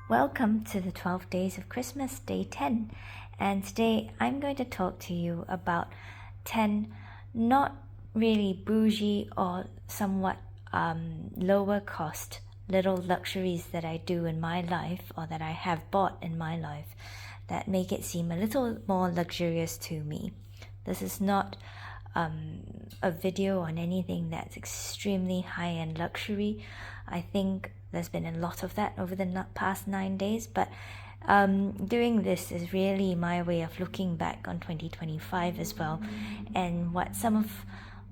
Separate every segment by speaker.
Speaker 1: Welcome to the 12 Days of Christmas, Day 10. And today I'm going to talk to you about 10 not really bougie or somewhat lower cost little luxuries that I do in my life or that I have bought in my life that make it seem a little more luxurious to me. This is not a video on anything that's extremely high-end luxury. I think there's been a lot of that over the past 9 days, but doing this is really my way of looking back on 2025 as well, and what some of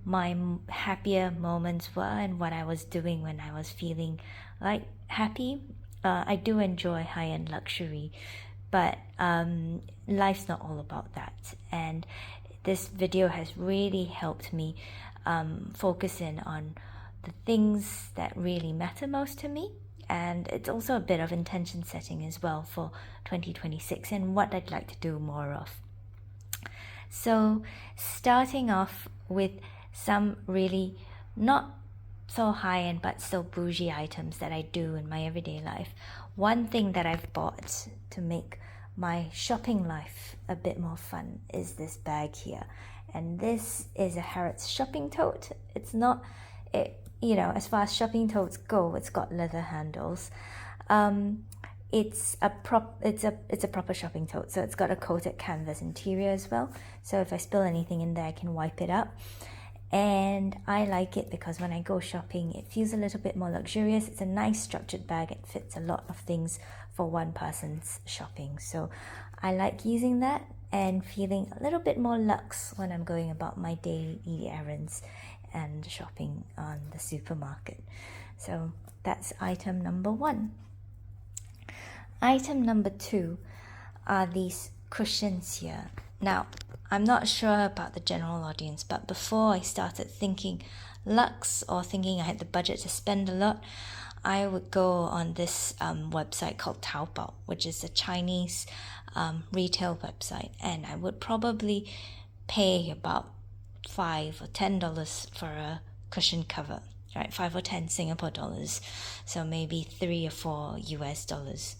Speaker 1: my happier moments were and what I was doing when I was feeling like happy. I do enjoy high-end luxury, but life's not all about that, and this video has really helped me focus in on the things that really matter most to me, and it's also a bit of intention setting as well for 2026 and what I'd like to do more of. So starting off with some really not so high-end but still bougie items that I do in my everyday life. One thing that I've bought to make my shopping life a bit more fun is this bag here, and this is a Harrods shopping tote. It's not as far as shopping totes go, it's got leather handles. It's a proper shopping tote, so it's got a coated canvas interior as well, so if I spill anything in there I can wipe it up. And I like it because when I go shopping it feels a little bit more luxurious. It's a nice structured bag. It fits a lot of things for one person's shopping, so I like using that and feeling a little bit more luxe when I'm going about my daily errands and shopping on the supermarket. So that's item number 1. Item number 2 are these cushions here. Now, I'm not sure about the general audience, but before I started thinking luxe or thinking I had the budget to spend a lot, I would go on this website called Taobao, which is a Chinese retail website, and I would probably pay about $5 or $10 for a cushion cover, right? 5 or 10 Singapore dollars, so maybe $3 or $4 US.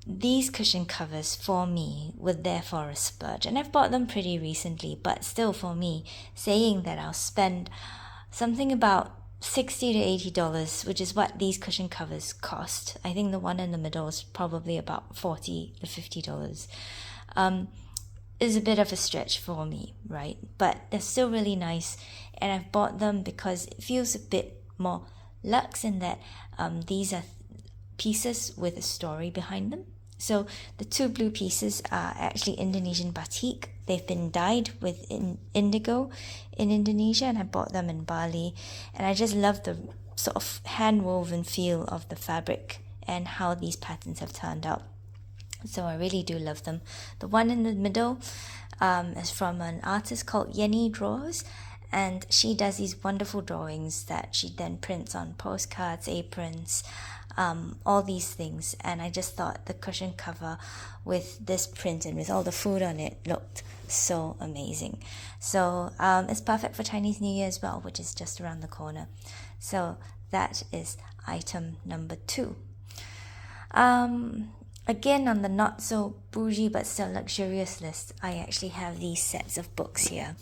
Speaker 1: These cushion covers for me were therefore a splurge, and I've bought them pretty recently, but still for me, saying that I'll spend something about $60 to $80, which is what these cushion covers cost. I think the one in the middle is probably about $40 to $50. Is a bit of a stretch for me, right? But they're still really nice, and I've bought them because it feels a bit more luxe in that these are pieces with a story behind them. So the 2 blue pieces are actually Indonesian batik. They've been dyed with indigo in Indonesia, and I bought them in Bali, and I just love the sort of hand-woven feel of the fabric and how these patterns have turned out. So I really do love them. The one in the middle is from an artist called Yenny Draws, and she does these wonderful drawings that she then prints on postcards, aprons, all these things. And I just thought the cushion cover with this print and with all the food on it looked so amazing. So it's perfect for Chinese New Year as well, which is just around the corner. So that is item number 2. Again, on the not so bougie but still luxurious list, I actually have these sets of books here.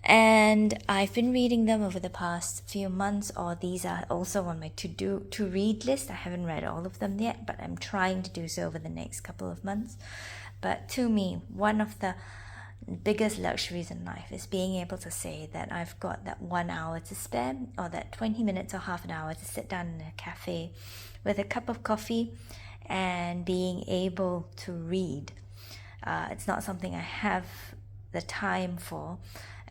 Speaker 1: And I've been reading them over the past few months, or these are also on my to read list. I haven't read all of them yet, but I'm trying to do so over the next couple of months. But to me, one of the biggest luxuries in life is being able to say that I've got that 1 hour to spare, or that 20 minutes or half an hour to sit down in a cafe with a cup of coffee and being able to read. It's not something I have the time for,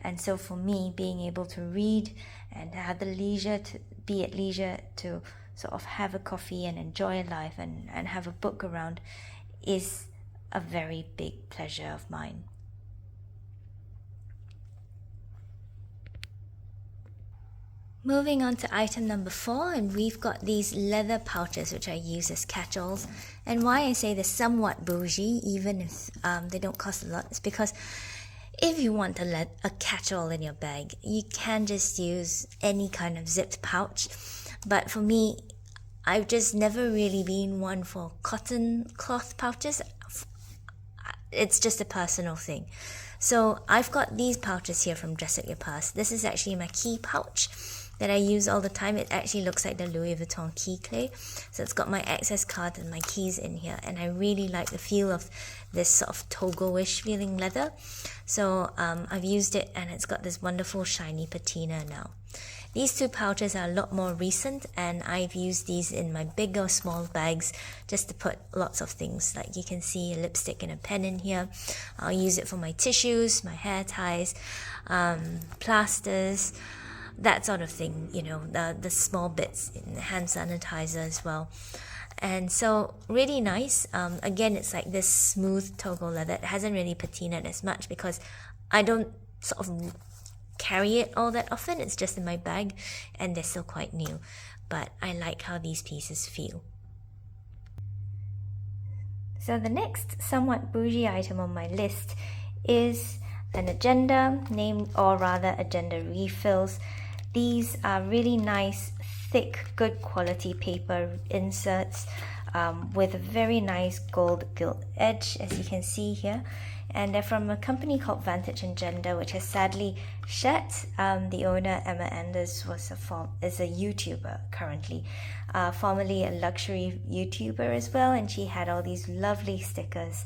Speaker 1: and so for me, being able to read and have the leisure to be at leisure to sort of have a coffee and enjoy life and have a book around is a very big pleasure of mine. Moving on to item number 4, and we've got these leather pouches which I use as catch-alls. And why I say they're somewhat bougie, even if they don't cost a lot, is because if you want to let a catch-all in your bag, you can just use any kind of zipped pouch. But for me, I've just never really been one for cotton cloth pouches. It's just a personal thing. So I've got these pouches here from Dress Up Your Purse. This is actually my key pouch that I use all the time. It actually looks like the Louis Vuitton key clay. So it's got my access card and my keys in here. And I really like the feel of this sort of Togo-ish feeling leather. So I've used it and it's got this wonderful shiny patina now. These two pouches are a lot more recent, and I've used these in my big or small bags just to put lots of things. Like you can see a lipstick and a pen in here. I'll use it for my tissues, my hair ties, plasters, that sort of thing, you know, the small bits, in hand sanitizer as well. And so really nice. Again, it's like this smooth Togo leather. It hasn't really patinaed as much because I don't sort of carry it all that often. It's just in my bag and they're still quite new, but I like how these pieces feel. So the next somewhat bougie item on my list is an agenda, agenda refills. These are really nice, thick, good quality paper inserts with a very nice gold gilt edge, as you can see here. And they're from a company called Vantage Agenda, which has sadly shut. The owner, Emma Anders, is a YouTuber currently, formerly a luxury YouTuber as well, and she had all these lovely stickers.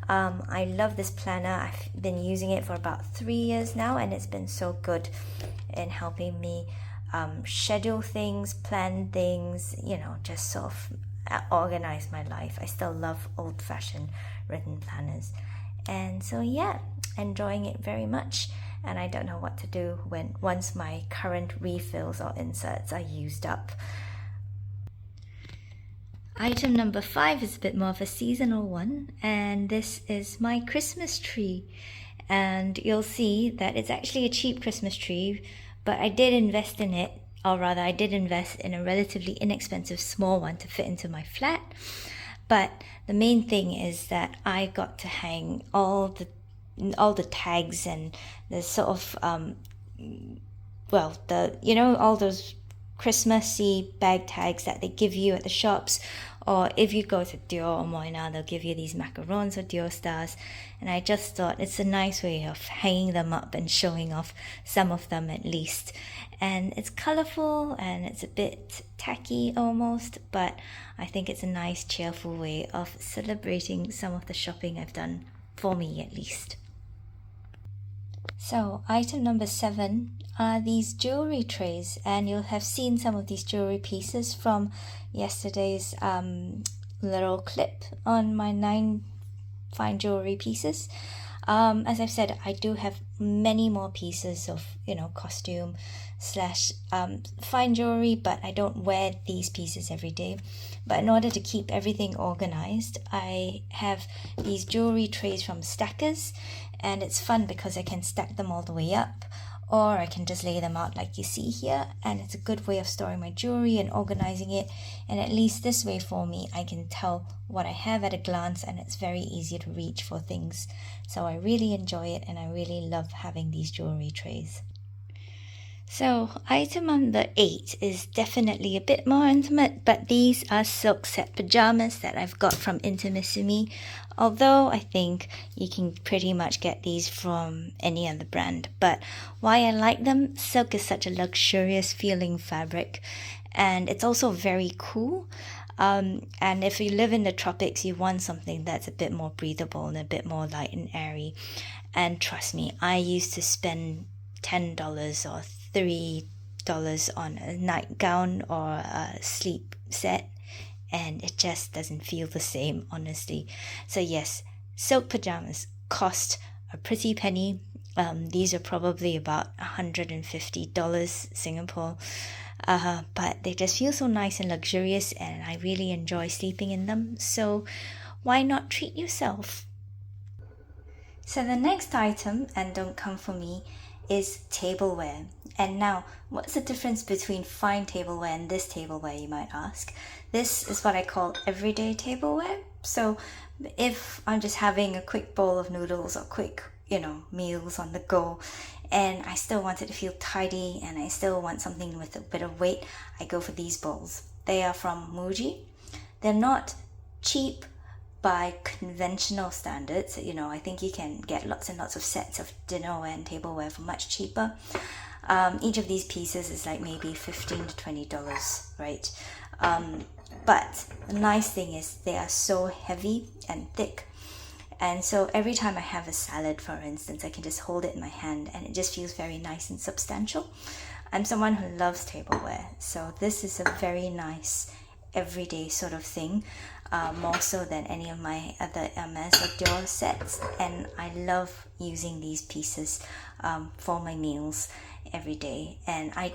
Speaker 1: I love this planner. I've been using it for about 3 years now, and it's been so good in helping me schedule things, plan things, you know, just sort of organize my life. I still love old-fashioned written planners. And so yeah, enjoying it very much, and I don't know what to do once my current refills or inserts are used up. Item number 5 is a bit more of a seasonal one, and this is my Christmas tree. And you'll see that it's actually a cheap Christmas tree, but I did invest in it, or rather I did invest in a relatively inexpensive small one to fit into my flat. But the main thing is that I got to hang all the tags and the sort of all those Christmassy bag tags that they give you at the shops, or if you go to Dior or Moina, they'll give you these macarons or Dior stars. And I just thought it's a nice way of hanging them up and showing off some of them at least. And it's colorful and it's a bit tacky almost, but I think it's a nice cheerful way of celebrating some of the shopping I've done, for me at least. So item number 7 are these jewelry trays, and you'll have seen some of these jewelry pieces from yesterday's little clip on my 9 fine jewelry pieces. As I've said, I do have many more pieces of, costume / fine jewelry, but I don't wear these pieces every day. But in order to keep everything organized, I have these jewelry trays from Stackers, and it's fun because I can stack them all the way up, or I can just lay them out like you see here, and it's a good way of storing my jewelry and organizing it. And at least this way for me, I can tell what I have at a glance, and it's very easy to reach for things. So I really enjoy it, and I really love having these jewelry trays. So item number 8 is definitely a bit more intimate, but these are silk set pajamas that I've got from Intimissimi, although I think you can pretty much get these from any other brand. But why I like them, silk is such a luxurious feeling fabric, and it's also very cool. And if you live in the tropics, you want something that's a bit more breathable and a bit more light and airy. And trust me, I used to spend $10 or $3 on a nightgown or a sleep set, and it just doesn't feel the same, honestly. So yes, silk pajamas cost a pretty penny. These are probably about $150 Singapore, but they just feel so nice and luxurious, and I really enjoy sleeping in them. So why not treat yourself? So the next item, and don't come for me, is tableware. And now, what's the difference between fine tableware and this tableware, you might ask? This is what I call everyday tableware. So if I'm just having a quick bowl of noodles or quick, meals on the go, and I still want it to feel tidy and I still want something with a bit of weight, I go for these bowls. They are from Muji. They're not cheap by conventional standards. I think you can get lots and lots of sets of dinnerware and tableware for much cheaper. Each of these pieces is like maybe $15 to $20, right? But the nice thing is they are so heavy and thick. And so every time I have a salad, for instance, I can just hold it in my hand and it just feels very nice and substantial. I'm someone who loves tableware, so this is a very nice everyday sort of thing, more so than any of my other Hermes or Dior sets. And I love using these pieces for my meals every day, and I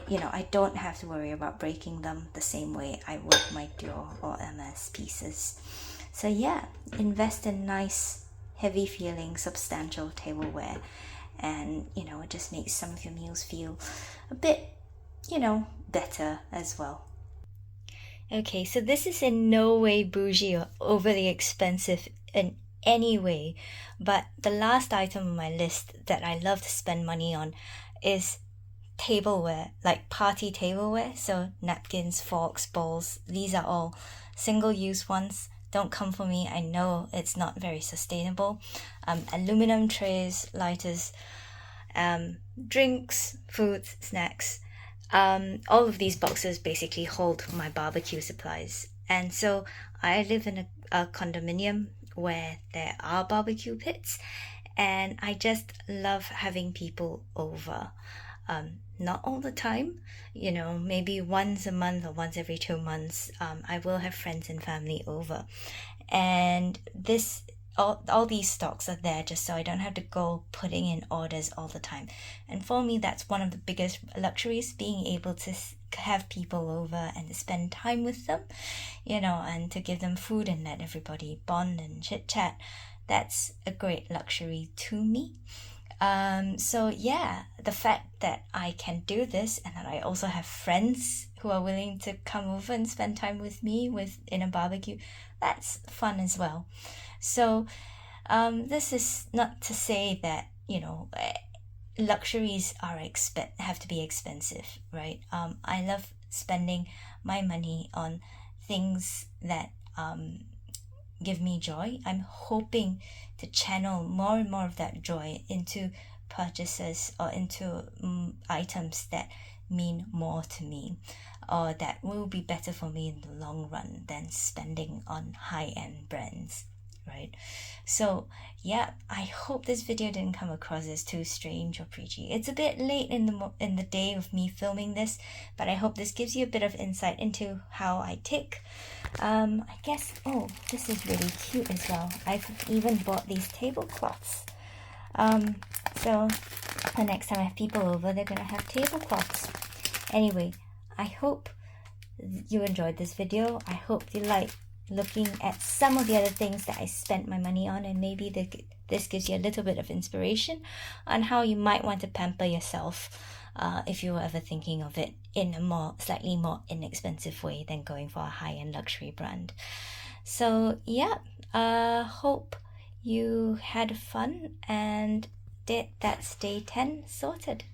Speaker 1: don't have to worry about breaking them the same way I would my Dior or Hermes pieces. So yeah, invest in nice, heavy feeling, substantial tableware, and it just makes some of your meals feel a bit better as well. Okay, so this is in no way bougie or overly expensive in any way, but the last item on my list that I love to spend money on is tableware, like party tableware. So napkins, forks, bowls, these are all single-use ones. Don't come for me, I know it's not very sustainable. Aluminum trays, lighters, drinks, food, snacks. All of these boxes basically hold my barbecue supplies. And so I live in a condominium where there are barbecue pits, and I just love having people over. Not all the time, maybe once a month or once every 2 months, I will have friends and family over. And all these stocks are there just so I don't have to go putting in orders all the time. And for me, that's one of the biggest luxuries, being able to have people over and to spend time with them, and to give them food and let everybody bond and chit chat. That's a great luxury to me. So yeah, the fact that I can do this and that I also have friends who are willing to come over and spend time with me in a barbecue, that's fun as well. So this is not to say that luxuries have to be expensive, right? I love spending my money on things that give me joy. I'm hoping to channel more and more of that joy into purchases or into items that mean more to me, or that will be better for me in the long run than spending on high-end brands, right? So yeah, I hope this video didn't come across as too strange or preachy. It's a bit late in the day of me filming this, but I hope this gives you a bit of insight into how I tick. I guess, this is really cute as well. I've even bought these tablecloths. So the next time I have people over, they're gonna have tablecloths. Anyway, I hope you enjoyed this video. I hope you like looking at some of the other things that I spent my money on, and maybe this gives you a little bit of inspiration on how you might want to pamper yourself, if you were ever thinking of it in a slightly more inexpensive way than going for a high-end luxury brand. So yeah, hope you had fun and that's day 10 sorted.